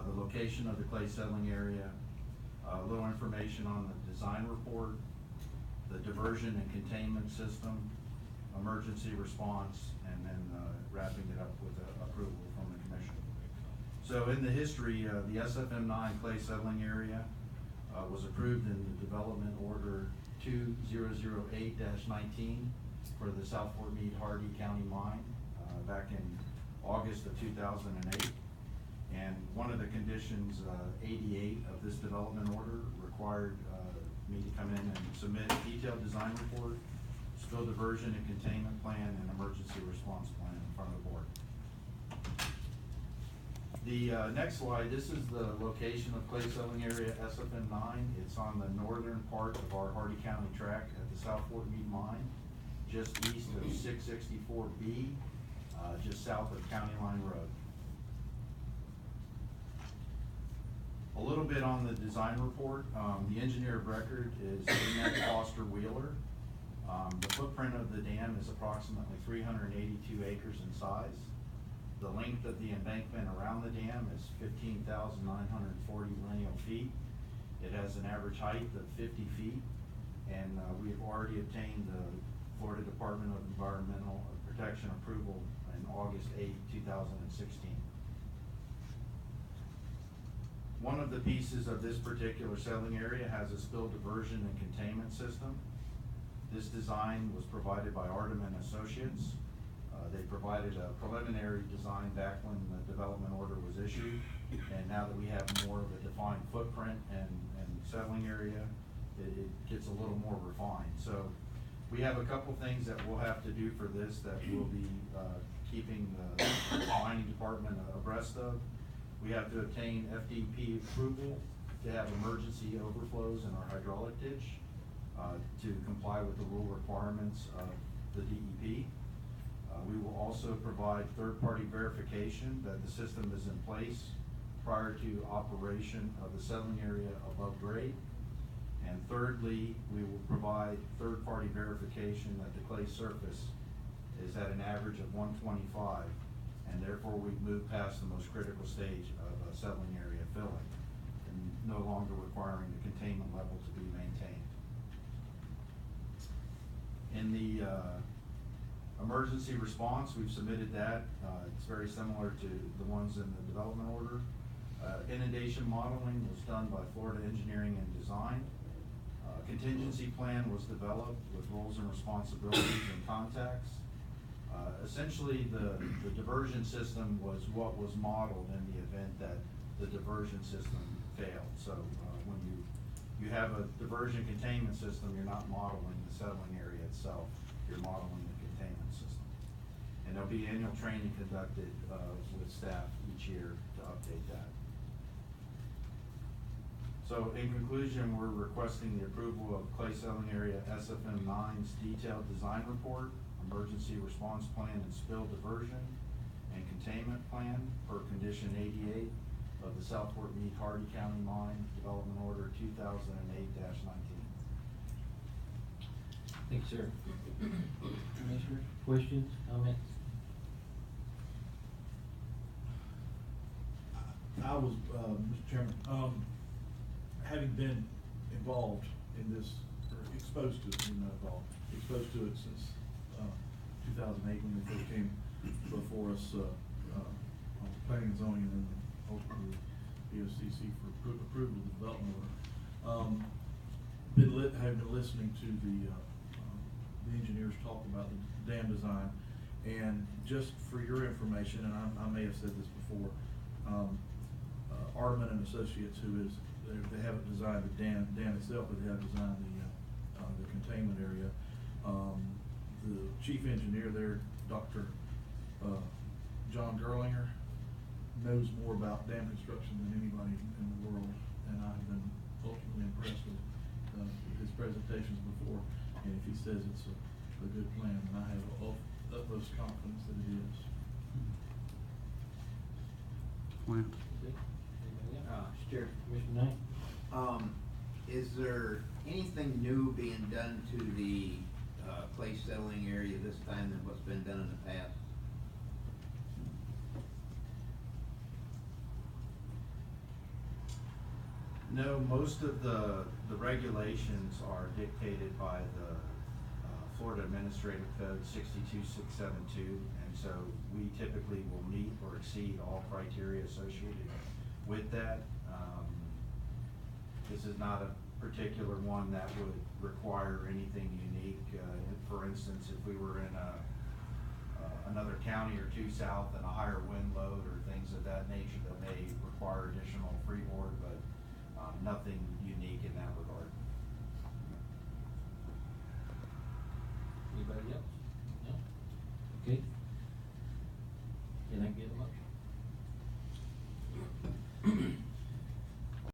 the location of the clay settling area, a little information on the design report, the diversion and containment system, emergency response, and then wrapping it up with approval from the commission. So in the history, the SFM9 clay settling area was approved in the development order 2008-19 for the South Fort Meade Hardy County Mine back in August of 2008. And one of the conditions, 88 of this development order, required me to come in and submit a detailed design report, spill diversion and containment plan, and emergency response plan in front of the board. The next slide, this is the location of clay settling area SFM9. It's on the northern part of our Hardy County tract at the South Fort Meade Mine, just east of 664B, just south of County Line Road. A little bit on the design report. The engineer of record is Foster Wheeler. The footprint of the dam is approximately 382 acres in size. The length of the embankment around the dam is 15,940 lineal feet. It has an average height of 50 feet, and we have already obtained the Florida Department of Environmental Protection approval in August 8, 2016. One of the pieces of this particular settling area has a spill diversion and containment system. This design was provided by Artem and Associates. They provided a preliminary design back when the development order was issued, and now that we have more of a defined footprint and settling area, it gets a little more refined. So we have a couple things that we'll have to do for this that we'll be keeping the mining department abreast of. We have to obtain FDP approval to have emergency overflows in our hydraulic ditch to comply with the rule requirements of the DEP. We will also provide third-party verification that the system is in place prior to operation of the settling area above grade. And thirdly, we will provide third-party verification that the clay surface is at an average of 125, and therefore we've moved past the most critical stage of a settling area filling and no longer requiring the containment level to be maintained. In the emergency response, we've submitted that. It's very similar to the ones in the development order. Inundation modeling was done by Florida Engineering and Design. Contingency plan was developed with roles and responsibilities and contacts. Essentially, the diversion system was what was modeled in the event that the diversion system failed. So when you have a diversion containment system, you're not modeling the settling area itself, you're modeling the containment system. And there'll be annual training conducted with staff each year to update that. So in conclusion, we're requesting the approval of clay settling area SFM9's detailed design report, emergency response plan and spill diversion and containment plan per condition 88 of the South Fort Meade Hardy County Mine Development Order 2008-19. Thank you, sir. Commissioners, questions, comments? I was, Mr. Chairman, having been involved in this, or exposed to it, not involved, exposed to it since 2008 when they first came before us on planning and zoning, and then ultimately BOCC for approval of the development order. Have been listening to the engineers talk about the dam design, and just for your information, and I may have said this before, Arteman and Associates, who is, they haven't designed the dam itself, but they have designed the containment area. The chief engineer there, Dr. John Gerlinger, knows more about dam construction than anybody in the world, and I've been ultimately impressed with his presentations before. And if he says it's a good plan, then I have utmost confidence that it is. Plan. Chair, Commissioner Knight. Is there anything new being done to the clay settling area this time than what's been done in the past? No, most of the regulations are dictated by the Florida Administrative Code 62672, and so we typically will meet or exceed all criteria associated with that. This is not a particular one that would require anything unique. For instance, if we were in another county or two south and a higher wind load or things of that nature that may require additional freeboard, but nothing unique in that regard.